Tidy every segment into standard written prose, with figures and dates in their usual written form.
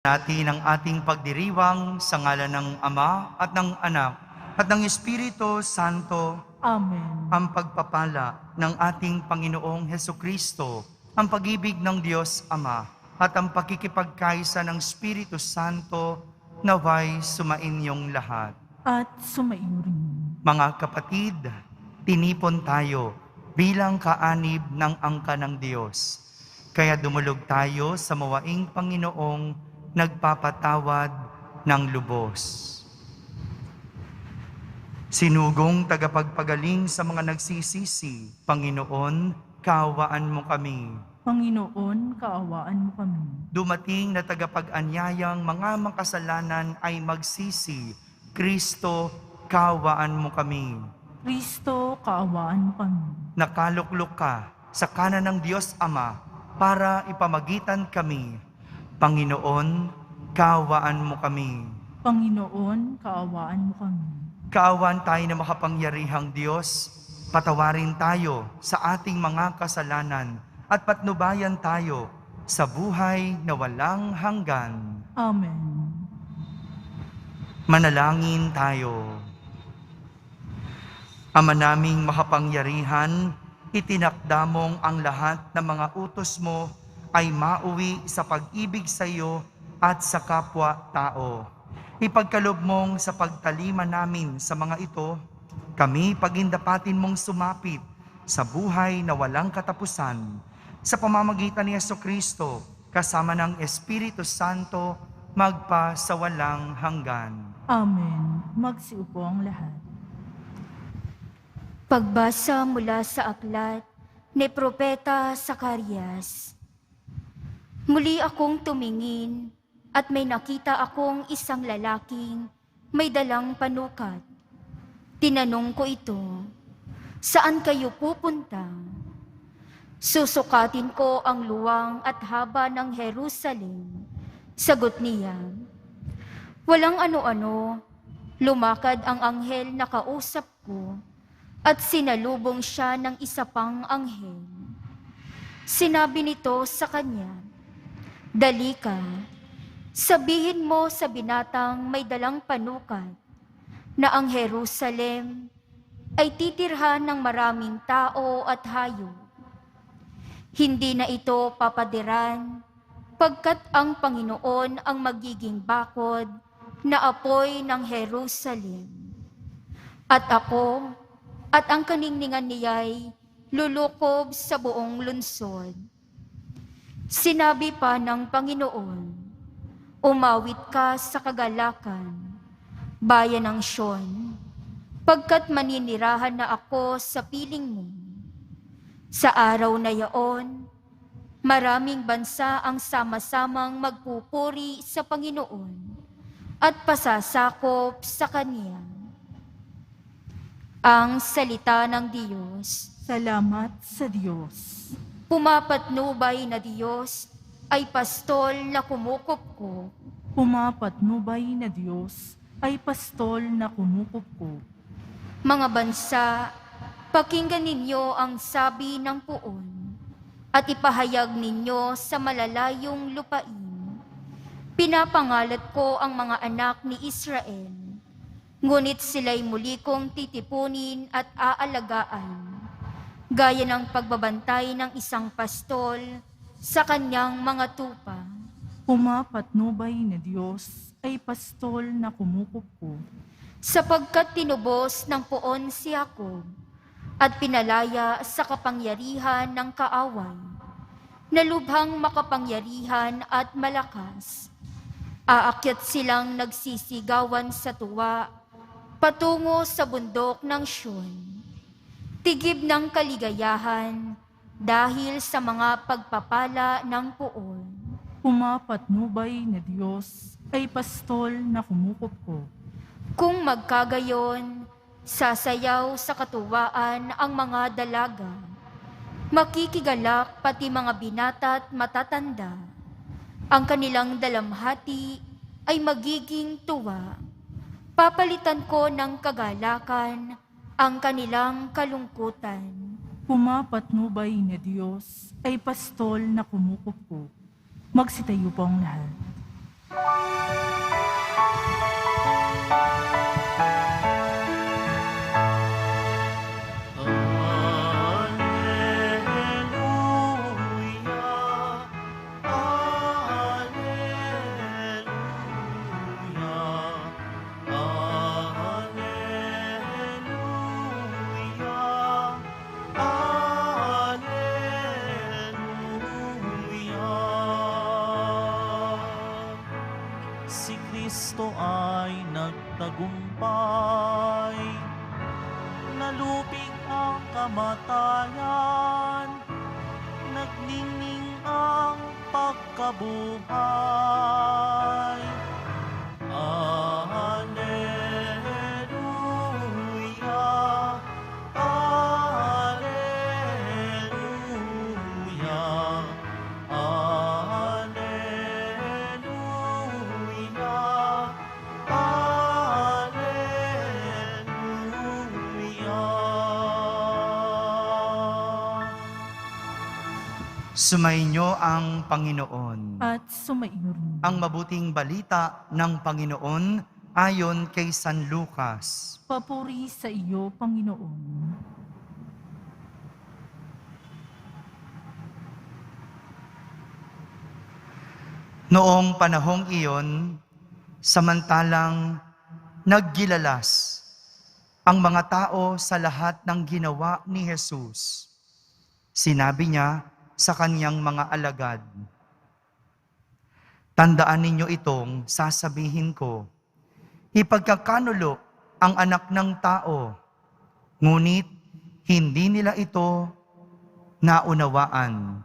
Natin ang ating pagdiriwang sa ngalan ng Ama at ng Anak at ng Espiritu Santo. Amen. Ang pagpapala ng ating Panginoong Hesukristo, ang pag-ibig ng Diyos Ama at ang pakikipagkaisa ng Espiritu Santo naway sumainyong lahat. At sumaiyo rin. Mga kapatid, tinipon tayo bilang kaanib ng angka ng Diyos. Kaya dumulog tayo sa mawaing Panginoong nagpapatawad ng lubos. Sinugong tagapagpagaling sa mga nagsisisi, Panginoon, kaawaan mo kami. Panginoon, kaawaan mo kami. Dumating na tagapag-anyayang mga makasalanan ay magsisi, Kristo, kaawaan mo kami. Kristo, kaawaan mo kami. Nakaluklok ka sa kanan ng Diyos Ama para ipamagitan kami. Panginoon, kaawaan mo kami. Panginoon, kaawaan mo kami. Kaawaan tayo na makapangyarihang Diyos, patawarin tayo sa ating mga kasalanan at patnubayan tayo sa buhay na walang hanggan. Amen. Manalangin tayo. Ama naming makapangyarihan, itinakda mong ang lahat ng mga utos mo ay mauwi sa pag-ibig sa iyo at sa kapwa-tao. Ipagkalob mong sa pagtalima namin sa mga ito, kami pagindapatin mong sumapit sa buhay na walang katapusan sa pamamagitan ni Jesucristo kasama ng Espiritu Santo magpa sa walang hanggan. Amen. Magsiupo ang lahat. Pagbasa mula sa aklat ni Propeta Zacarias. Muli akong tumingin at may nakita akong isang lalaking may dalang panukat. Tinanong ko ito, "Saan kayo pupunta?" "Susukatin ko ang luwang at haba ng Jerusalem." Sagot niya, "Walang ano-ano." Lumakad ang anghel na kausap ko at sinalubong siya ng isa pang anghel. Sinabi nito sa kanya, "Dali ka, sabihin mo sa binatang may dalang panukat na ang Jerusalem ay titirhan ng maraming tao at hayop. Hindi na ito papadiran, pagkat ang Panginoon ang magiging bakod na apoy ng Jerusalem. At ako at ang kaningningan niya'y lulukob sa buong lungsod." Sinabi pa ng Panginoon, "Umawit ka sa kagalakan, bayan ng Sion, pagkat maninirahan na ako sa piling mo. Sa araw na yaon, maraming bansa ang sama-samang magpupuri sa Panginoon at pasasakop sa Kanya." Ang salita ng Diyos. Salamat sa Diyos. Pumapatnubay na Diyos ay pastol na kumukupkup. Pumapatnubay na Diyos ay pastol na kumukupkup. Mga bansa, pakinggan ninyo ang sabi ng puon at ipahayag ninyo sa malalayong lupain. Pinapangalat ko ang mga anak ni Israel, ngunit sila'y muli kong titipunin at aalagaan, gaya ng pagbabantay ng isang pastol sa kanyang mga tupa. Pumapatnubay na Diyos ay pastol na kumukupkup. Sapagkat tinubos ng puon si Jacob at pinalaya sa kapangyarihan ng kaaway, na lubhang makapangyarihan at malakas. Aakyat silang nagsisigawan sa tuwa patungo sa bundok ng Sion. Tigib ng kaligayahan dahil sa mga pagpapala ng puon. Pumapatnubay na Diyos ay pastol na kumukupkup. Kung magkagayon, sasayaw sa katuwaan ang mga dalaga. Makikigalak pati mga binata at matatanda. Ang kanilang dalamhati ay magiging tuwa. Papalitan ko ng kagalakan ang kanilang kalungkutan. Pumapatnubay na Diyos ay pastol na kumukupkup. Magsitayo po ang lahat. Alleluia, Alleluia, Alleluia, Alleluia. Si Kristo ay nagtagumpay, nalupig ang kamatayan, nagningning ang pagkabuhay. Alleluia, Alleluia, Alleluia, Alleluia. Sumainyo ang Panginoon. At sumaiyo rin. Ang mabuting balita ng Panginoon ayon kay San Lucas. Papuri sa iyo, Panginoon. Noong panahong iyon, samantalang naggilalas ang mga tao sa lahat ng ginawa ni Jesus, sinabi niya sa kanyang mga alagad, "Tandaan ninyo itong sasabihin ko, ipagkakanulo ang anak ng tao, ngunit hindi nila ito naunawaan,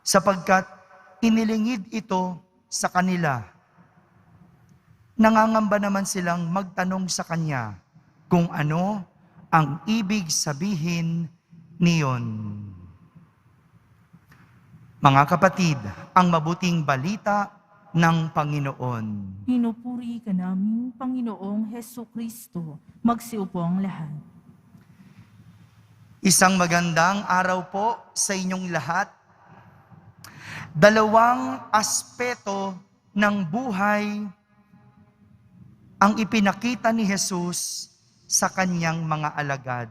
sapagkat inilingid ito sa kanila. Nangangamba naman silang magtanong sa kanya kung ano ang ibig sabihin niyon." Mga kapatid, ang mabuting balita ng Panginoon. Pinupuri ka namin, Panginoong Heso Kristo. Magsiupo ang lahat. Isang magandang araw po sa inyong lahat. Dalawang aspeto ng buhay ang ipinakita ni Jesus sa kanyang mga alagad.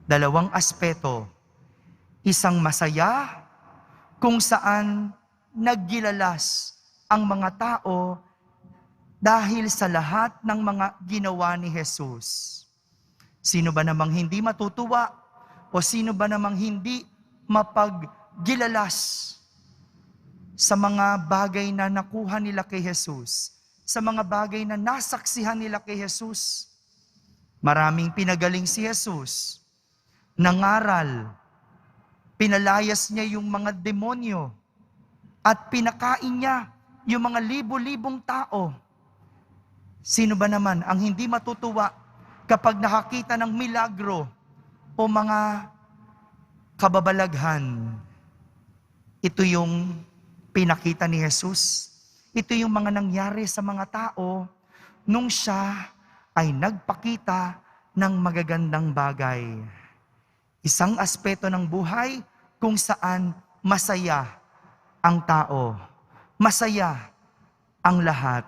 Dalawang aspeto. Isang masaya kung saan naggilalas ang mga tao dahil sa lahat ng mga ginawa ni Jesus. Sino ba namang hindi matutuwa o sino ba namang hindi mapaggilalas sa mga bagay na nakuha nila kay Jesus, sa mga bagay na nasaksihan nila kay Jesus? Maraming pinagaling si Jesus, nangaral, pinalayas niya yung mga demonyo, at pinakain niya yung mga libo-libong tao. Sino ba naman ang hindi matutuwa kapag nakakita ng milagro o mga kababalaghan? Ito yung pinakita ni Jesus. Ito yung mga nangyari sa mga tao nung siya ay nagpakita ng magagandang bagay. Isang aspeto ng buhay kung saan masaya ang tao, masaya ang lahat.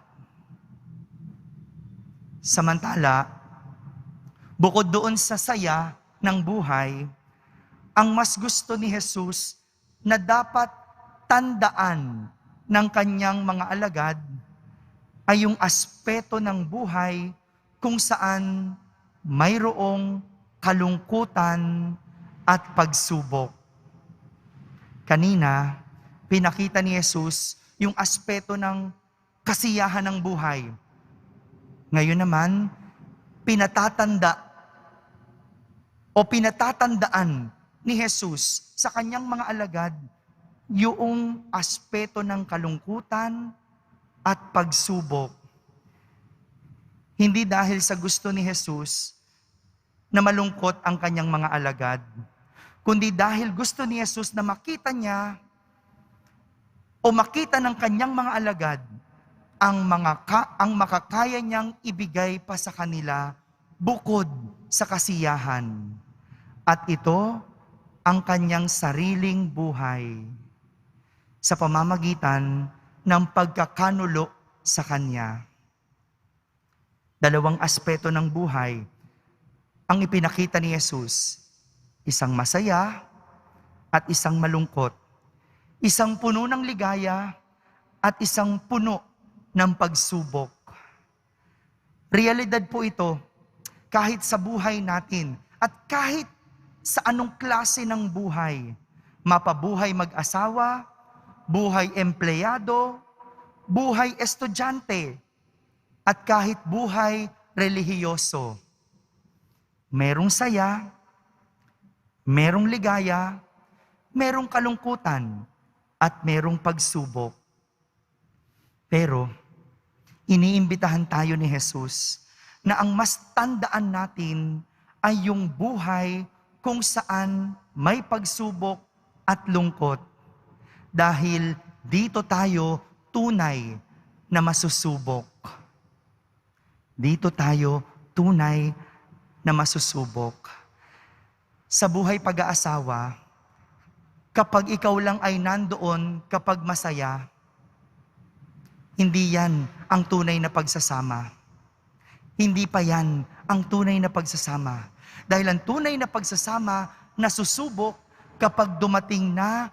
Samantala, bukod doon sa saya ng buhay, ang mas gusto ni Jesus na dapat tandaan ng kanyang mga alagad ay yung aspeto ng buhay kung saan mayroong kalungkutan at pagsubok. Kanina, pinakita ni Jesus yung aspeto ng kasiyahan ng buhay. Ngayon naman, pinatatandaan ni Jesus sa kanyang mga alagad yung aspeto ng kalungkutan at pagsubok. Hindi dahil sa gusto ni Jesus na malungkot ang kanyang mga alagad, kundi dahil gusto ni Jesus na makita niya o makita ng kanyang mga alagad ang makakaya niyang ibigay pa sa kanila bukod sa kasiyahan. At ito ang kanyang sariling buhay sa pamamagitan ng pagkakanulo sa Kanya. Dalawang aspeto ng buhay ang ipinakita ni Jesus. Isang masaya at isang malungkot. Isang puno ng ligaya at isang puno ng pagsubok. Realidad po ito kahit sa buhay natin at kahit sa anong klase ng buhay. Mapabuhay mag-asawa, buhay empleyado, buhay estudyante, at kahit buhay relihiyoso. Merong saya, merong ligaya, merong kalungkutan, at merong pagsubok. Pero, iniimbitahan tayo ni Jesus na ang mas tandaan natin ay yung buhay kung saan may pagsubok at lungkot. Dahil dito tayo tunay na masusubok. Dito tayo tunay na masusubok. Sa buhay pag-aasawa, kapag ikaw lang ay nandoon kapag masaya, hindi yan ang tunay na pagsasama. Hindi pa yan ang tunay na pagsasama. Dahil ang tunay na pagsasama nasusubok kapag dumating na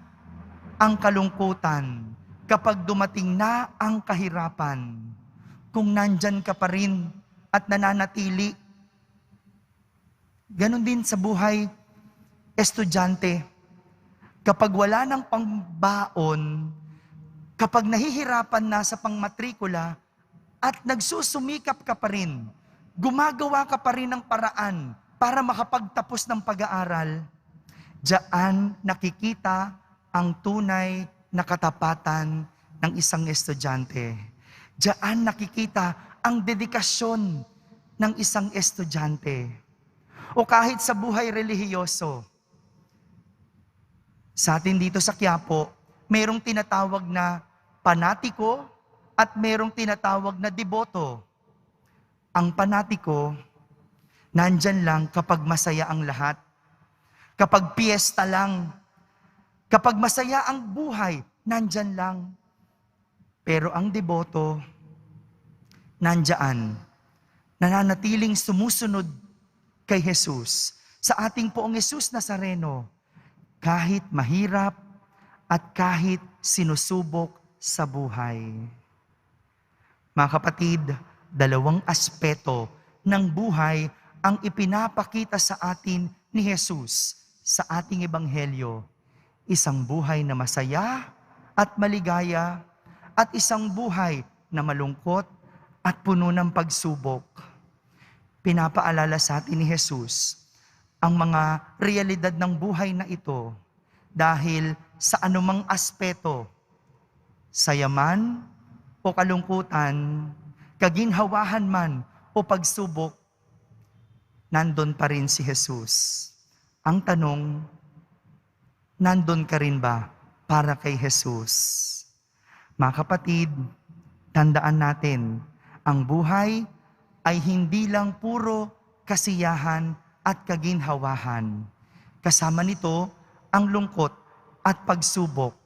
ang kalungkutan, kapag dumating na ang kahirapan. Kung nandyan ka pa rin at nananatili. Ganon din sa buhay estudyante. Kapag wala ng pangbaon, kapag nahihirapan na sa pangmatrikula, at nagsusumikap ka pa rin, gumagawa ka pa rin ng paraan para makapagtapos ng pag-aaral, diyan nakikita ang tunay na katapatan ng isang estudyante. Diyan nakikita ang dedikasyon ng isang estudyante. O kahit sa buhay relihiyoso. Sa atin dito sa Quiapo, mayroong tinatawag na panatiko at mayroong tinatawag na deboto. Ang panatiko, nandyan lang kapag masaya ang lahat. Kapag piyesta lang. Kapag masaya ang buhay, nandyan lang. Pero ang deboto, nandyan, nananatiling sumusunod kay Jesus, sa ating Poong Jesus Nazareno, kahit mahirap at kahit sinusubok sa buhay. Mga kapatid, dalawang aspeto ng buhay ang ipinapakita sa atin ni Jesus sa ating ebanghelyo. Isang buhay na masaya at maligaya, at isang buhay na malungkot at puno ng pagsubok. Pinapaalala sa atin ni Jesus ang mga realidad ng buhay na ito dahil sa anumang aspeto, saya man o kalungkutan, kaginhawahan man o pagsubok, nandun pa rin si Jesus. Ang tanong, nandun ka rin ba para kay Jesus? Mga kapatid, tandaan natin, ang buhay ay hindi lang puro kasiyahan at kaginhawahan. Kasama nito ang lungkot at pagsubok.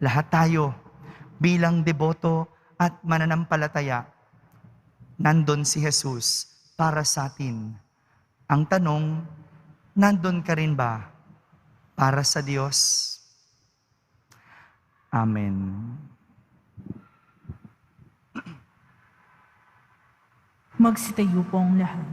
Lahat tayo bilang deboto at mananampalataya, nandun si Jesus para sa atin. Ang tanong, nandun ka rin ba para sa Diyos? Amen. Magsitayo pong lahat.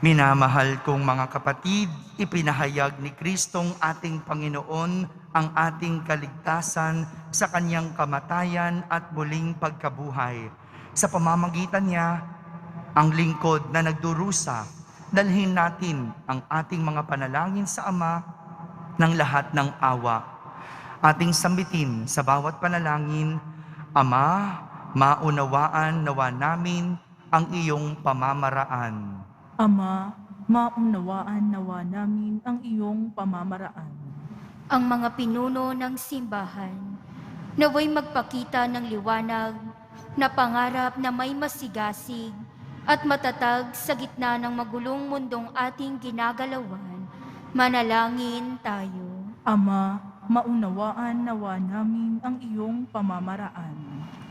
Minamahal kong mga kapatid, ipinahayag ni Kristong ating Panginoon ang ating kaligtasan sa kanyang kamatayan at muling pagkabuhay. Sa pamamagitan niya, ang lingkod na nagdurusa, dalhin natin ang ating mga panalangin sa Ama ng lahat ng awa. Ating sambitin sa bawat panalangin, Ama, maunawaan nawa namin ang iyong pamamaraan. Ama, maunawaan nawa namin ang iyong pamamaraan. Ang mga pinuno ng simbahan, naway magpakita ng liwanag na pangarap na may masigasig at matatag sa gitna ng magulong mundong ating ginagalawan. Manalangin tayo. Ama, maunawaan nawa namin ang iyong pamamaraan.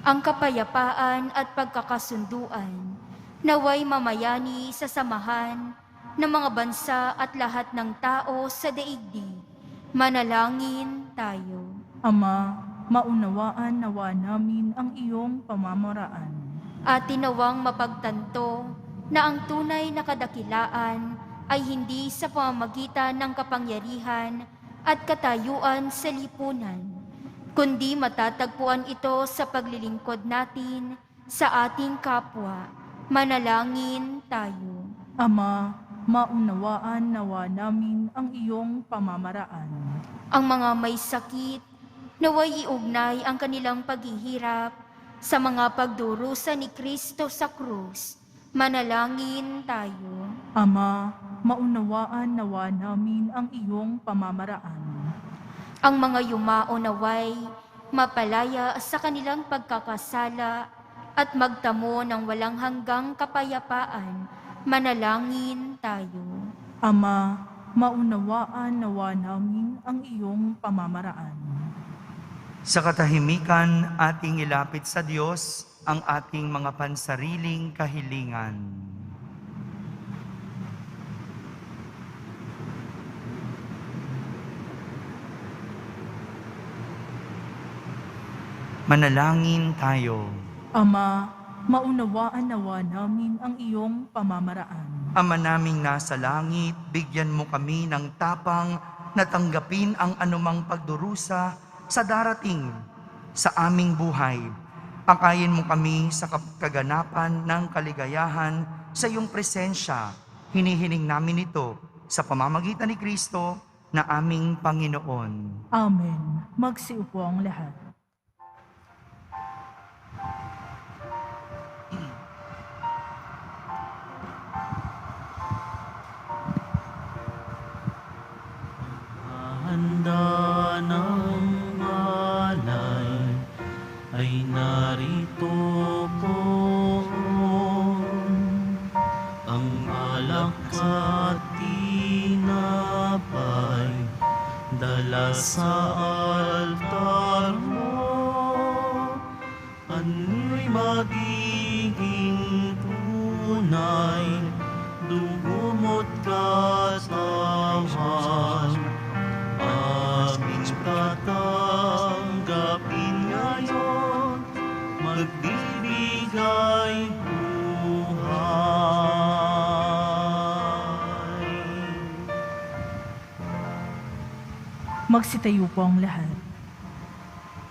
Ang kapayapaan at pagkakasunduan, naway mamayani sa samahan ng mga bansa at lahat ng tao sa daigdig. Manalangin tayo. Ama, maunawaan nawa namin ang iyong pamamaraan. At tinawang mapagtanto na ang tunay na kadakilaan ay hindi sa pamamagitan ng kapangyarihan at katayuan sa lipunan, kundi matatagpuan ito sa paglilingkod natin sa ating kapwa. Manalangin tayo. Ama, maunawaan nawa namin ang iyong pamamaraan. Ang mga may sakit, naway iugnay ang kanilang paghihirap sa mga pagdurusa ni Kristo sa krus. Manalangin tayo. Ama, maunawaan nawa namin ang iyong pamamaraan. Ang mga yumao naway mapalaya sa kanilang pagkakasala at magtamo ng walang hanggang kapayapaan. Manalangin tayo. Ama, maunawaan nawa namin ang iyong pamamaraan. Sa katahimikan, ating ilapit sa Diyos ang ating mga pansariling kahilingan. Manalangin tayo. Ama, maunawaan nawa namin ang iyong pamamaraan. Ama naming nasa langit, bigyan mo kami ng tapang na tanggapin ang anumang pagdurusa sa darating sa aming buhay. Pakayin mo kami sa kaganapan ng kaligayahan sa iyong presensya. Hinihiling namin ito sa pamamagitan ni Kristo na aming Panginoon. Amen. Magsiupo ang lahat. Handa ng alay ay narito po. Ang alak at tinapay dala sa altar mo. Ano'y magiging tunay, dugo mo't katawan. Aming tatanggapin ngayon, magbibigay buhay. Magsitayo po ang lahat.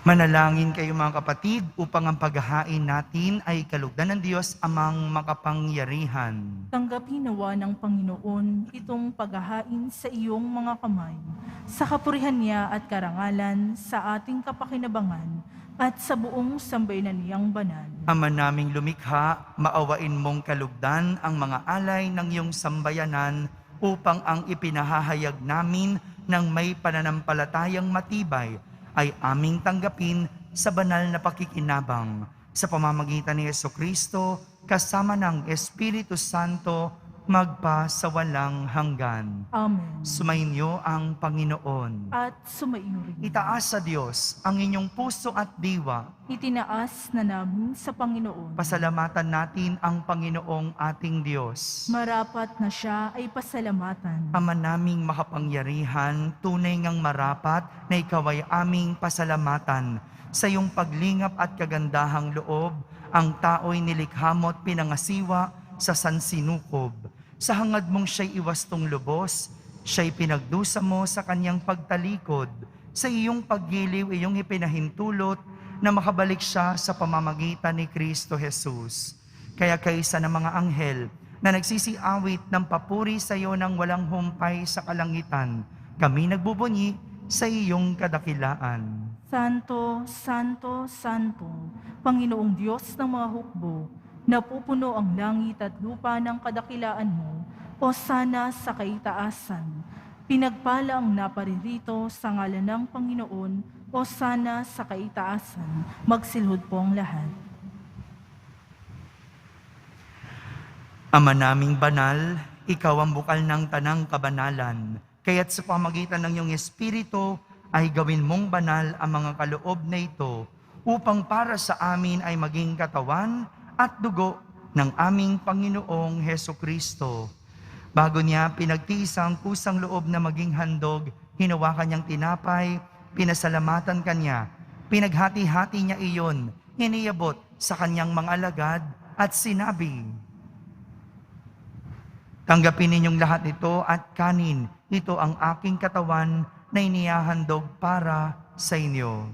Manalangin kayo mga kapatid upang ang paghahain natin ay kalugdan ng Diyos amang makapangyarihan. Tanggapin nawa ng Panginoon itong paghahain sa iyong mga kamay, sa kapurihan niya at karangalan, sa ating kapakinabangan, at sa buong sambayanan niyang banal. Ama naming lumikha, maawain mong kalugdan ang mga alay ng iyong sambayanan upang ang ipinahahayag namin ng may pananampalatayang matibay ay aming tanggapin sa banal na pakikinabang sa pamamagitan ni Jesucristo kasama ng Espiritu Santo magpa sa walang hanggan. Amen. Sumainyo ang Panginoon. At sumaiyo rin. Itaas sa Diyos ang inyong puso at diwa. Itinaas na namin sa Panginoon. Pasalamatan natin ang Panginoong ating Diyos. Marapat na siya ay pasalamatan. Ama naming makapangyarihan, tunay ngang marapat na ikaw ay aming pasalamatan. Sa iyong paglingap at kagandahang loob, ang tao'y nilikha mo at pinangasiwa sa sansinukob. Sa hangad mong siya'y iwastong lubos, siya'y pinagdusa mo sa kanyang pagtalikod. Sa iyong paggiliw, iyong ipinahintulot na makabalik siya sa pamamagitan ni Kristo Jesus. Kaya kaysa ng mga anghel na nagsisiawit ng papuri sa iyo ng walang humpay sa kalangitan, kami nagbubunyi sa iyong kadakilaan. Santo, Santo, Santo, Panginoong Diyos ng mga hukbo, napupuno ang langit at lupa ng kadakilaan mo, o sana sa kaitaasan. Pinagpala ang naparirito sa ngalan ng Panginoon, o sana sa kaitaasan. Magsilhod po ang lahat. Ama naming banal, ikaw ang bukal ng tanang kabanalan, kaya't sa pamagitan ng iyong Espiritu ay gawin mong banal ang mga kaloob na ito upang para sa amin ay maging katawan at dugo ng aming Panginoong Heso Kristo. Bago niya pinagtiis ang kusang loob na maging handog, hinawakan niyang tinapay, pinasalamatan kanya, pinaghati-hati niya iyon, iniyabot sa kanyang mga alagad at sinabi, "Tanggapin ninyong lahat ito at kanin, ito ang aking katawan na inihahandog para sa inyo."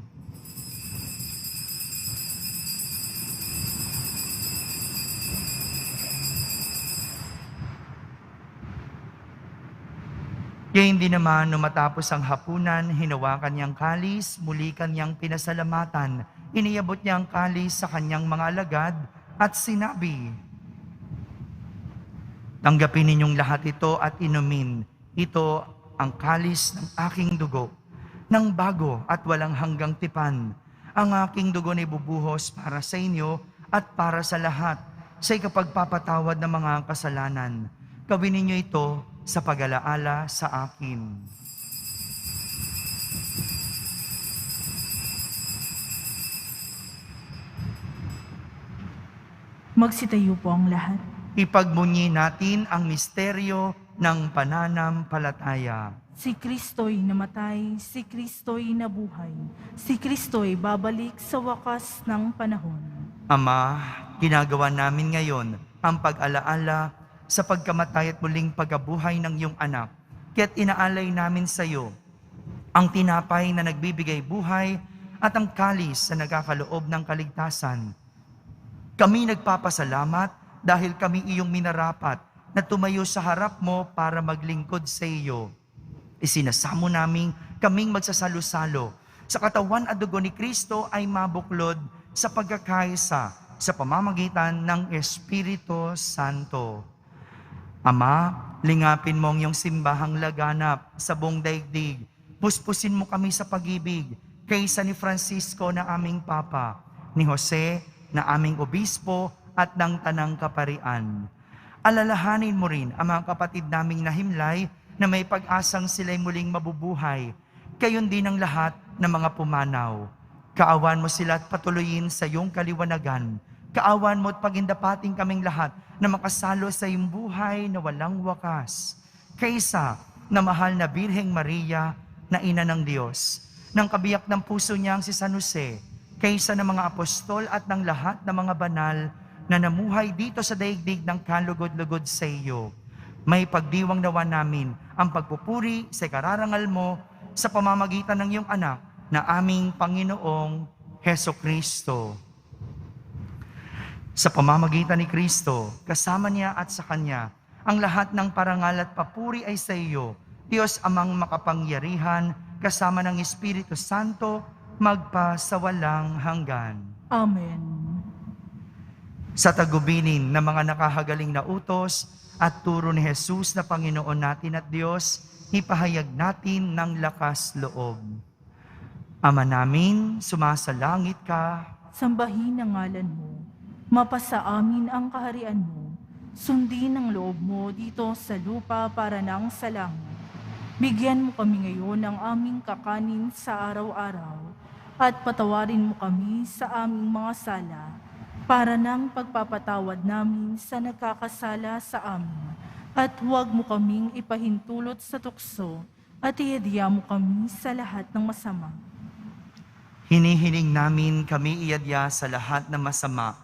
Kaya hindi naman matapos ang hapunan, hinawakan niyang kalis, muli kanyang pinasalamatan, iniyabot niya ang kalis sa kanyang mga alagad at sinabi, "Tanggapin ninyong lahat ito at inumin. Ito ang kalis ng aking dugo, ng bago at walang hanggang tipan. Ang aking dugo na ibubuhos para sa inyo at para sa lahat sa ikapagpapatawad ng mga kasalanan. Gawin ninyo ito sa pag-alaala sa akin." Magsitayo po ang lahat. Ipagmunyi natin ang misteryo ng pananampalataya. Si Kristo'y namatay, si Kristo'y nabuhay, si Kristo'y babalik sa wakas ng panahon. Ama, ginagawa namin ngayon ang pag-alaala sa pagkamatay at muling pagkabuhay ng iyong anak. Kaya't inaalay namin sa iyo ang tinapay na nagbibigay buhay at ang kalis na nagkakaloob ng kaligtasan. Kami nagpapasalamat dahil kami iyong minarapat na tumayo sa harap mo para maglingkod sa iyo. Isinasamo namin kaming magsasalo-salo sa katawan at dugo ni Kristo ay mabuklod sa pagkakaisa sa pamamagitan ng Espiritu Santo. Ama, lingapin mo ang iyong simbahang laganap sa buong daigdig. Puspusin mo kami sa pag-ibig kaysa ni Francisco na aming Papa, ni Jose na aming Obispo at ng Tanang Kaparian. Alalahanin mo rin ang mga kapatid naming nahimlay na may pag-asang sila'y muling mabubuhay. Gayon din ang lahat ng mga pumanaw. Kaawan mo sila at patuloyin sa iyong kaliwanagan. Kaawan mo at pagindapating kaming lahat na makasalo sa iyong buhay na walang wakas. Kaysa na mahal na Birheng Maria na Ina ng Diyos, ng kabiyak ng puso niyang si San Jose, kaysa ng mga apostol at ng lahat ng mga banal na namuhay dito sa daigdig ng kalugod-lugod sa iyo. May pagdiwang nawa namin ang pagpupuri sa kararangal mo sa pamamagitan ng iyong anak na aming Panginoong Heso Kristo. Sa pamamagitan ni Kristo, kasama niya at sa Kanya, ang lahat ng parangal at papuri ay sa iyo, Diyos Amang makapangyarihan, kasama ng Espiritu Santo, magpasawalang hanggan. Amen. Sa tagubilin ng mga nakahagaling na utos at turo ni Jesus na Panginoon natin at Diyos, ipahayag natin ng lakas loob. Ama namin, sumasalangit ka. Sambahin ang ngalan mo. Mapasa amin ang kaharian mo. Sundin ang loob mo dito sa lupa para nang sa langit. Bigyan mo kami ngayon ng aming kakanin sa araw-araw at patawarin mo kami sa aming mga sala para nang pagpapatawad namin sa nagkakasala sa amin. At huwag mo kaming ipahintulot sa tukso at iadya mo kami sa lahat ng masama. Hinihiling namin kami iadya sa lahat ng masama,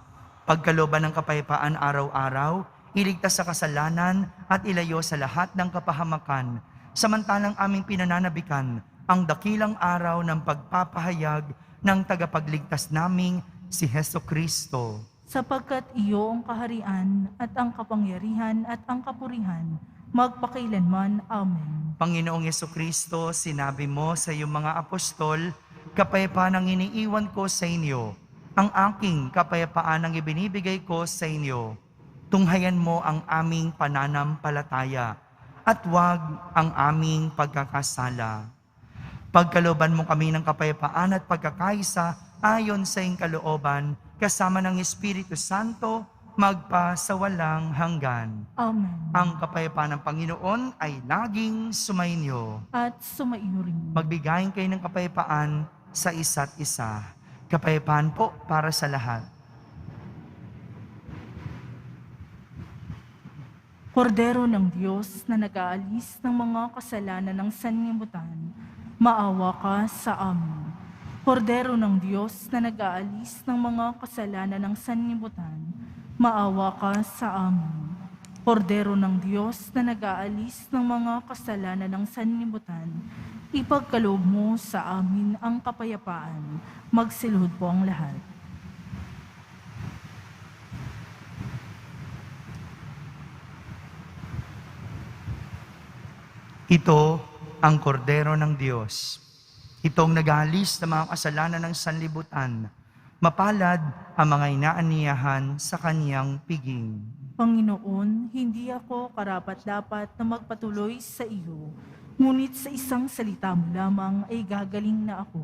pagkalooban ng kapayapaan araw-araw, iligtas sa kasalanan at ilayo sa lahat ng kapahamakan, samantalang aming pinananabikan ang dakilang araw ng pagpapahayag ng tagapagligtas naming si Heso Kristo. Sapagkat iyo ang kaharian at ang kapangyarihan at ang kapurihan, magpakailanman. Amen. Panginoong Heso Kristo, sinabi mo sa iyong mga apostol, kapayapaan ang iniiwan ko sa inyo, ang aking kapayapaan ang ibinibigay ko sa inyo. Tunghayan mo ang aming pananampalataya at huwag ang aming pagkakasala. Pagkalooban mo kami ng kapayapaan at pagkakaisa ayon sa iyong kalooban, kasama ng Espiritu Santo, magpa sa walang hanggan. Amen. Ang kapayapaan ng Panginoon ay laging sumainyo. At sumaiyo rin. Magbigayin kayo ng kapayapaan sa isa't isa. Kapayapaan po para sa lahat. Kordero ng Diyos na nag-aalis ng mga kasalanan ng sanlibutan, maawa ka sa amin. Kordero ng Diyos na nag-aalis ng mga kasalanan ng sanlibutan, maawa ka sa amin. Kordero ng Diyos na nag-aalis ng mga kasalanan ng sanlibutan, ipagkaloob mo sa amin ang kapayapaan. Magsilhod po ang lahat. Ito ang kordero ng Diyos. Itong nag-aalis ng mga kasalanan ng sanlibutan. Mapalad ang mga inaaniyahan sa kaniyang piging. Panginoon, hindi ako karapat-dapat na magpatuloy sa iyo, ngunit sa isang salita mo lamang ay gagaling na ako.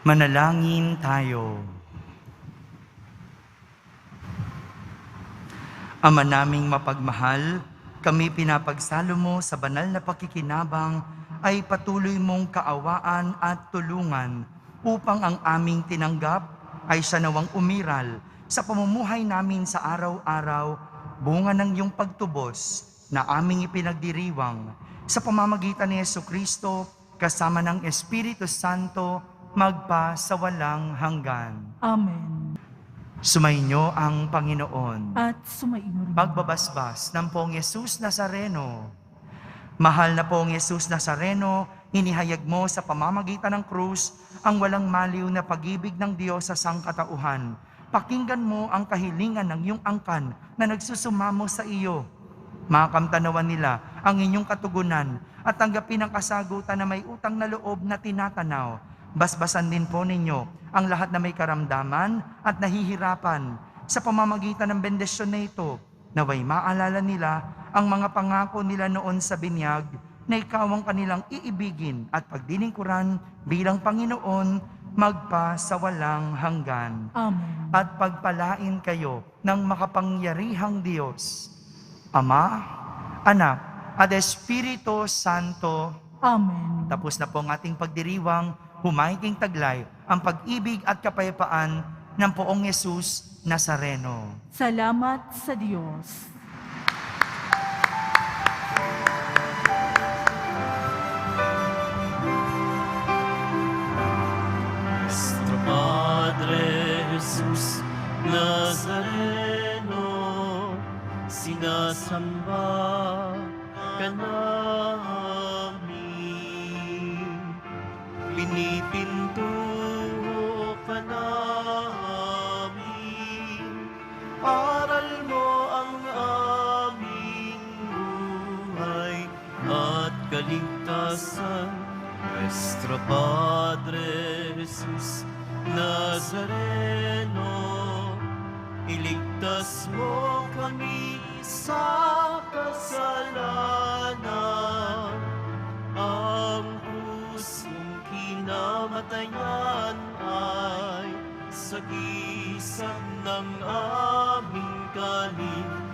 Manalangin tayo. Ama naming mapagmahal, kami pinapagsalo mo sa banal na pakikinabang ay patuloy mong kaawaan at tulungan upang ang aming tinanggap ay siya nawang umiral sa pamumuhay namin sa araw-araw, bunga ng iyong pagtubos na aming ipinagdiriwang sa pamamagitan ni Jesucristo kasama ng Espiritu Santo magpa sa walang hanggan. Amen. Sumainyo ang Panginoon. At sumaiyo rin. Pagbabasbas ng Poong Yesus Nazareno. Mahal na Poong Yesus Nazareno, inihayag mo sa pamamagitan ng krus ang walang maliw na pag-ibig ng Diyos sa sangkatauhan. Pakinggan mo ang kahilingan ng iyong angkan na nagsusumamo sa iyo. Makamtanawan nila ang inyong katugunan at tanggapin ang kasagutan na may utang na loob na tinatanaw. Basbasan din po ninyo ang lahat na may karamdaman at nahihirapan sa pamamagitan ng bendisyon na ito. Naway maalala nila ang mga pangako nila noon sa binyag na ikaw ang kanilang iibigin at pagdilingkuran bilang Panginoon magpa sa walang hanggan. Amen. At pagpalain kayo ng makapangyarihang Diyos, Ama, Anak, at Espiritu Santo. Amen. Tapos na po ang ating pagdiriwang, humaiking taglay ang pag-ibig at kapayapaan ng Poong Yesus Nazareno. Salamat sa Diyos. Nuestro Padre Jesus Nazareno, sinasamba ka namin, pinipinto ka namin, aral mo ang aming buhay at kaligtasan. Nuestro Padre Jesus Nazareno, iligtas mo kami sa kasalanan namatayan ay sagisag ng aming kaligtasan.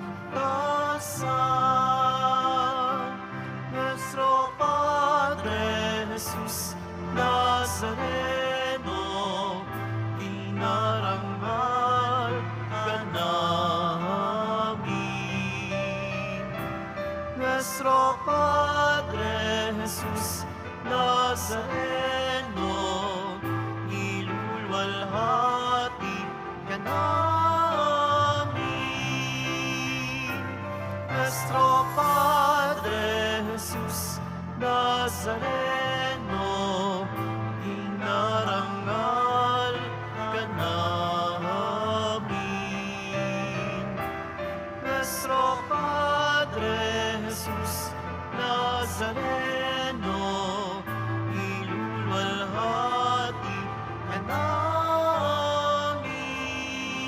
Nuestro Padre Jesus Nazareno, dinarangal ka namin. Nuestro Padre Jesus Nazareno, nilulwalhati ka namin. Nuestro Padre Jesus Nazareno, dinarangal ka namin. Nuestro Padre Jesus Nazareno,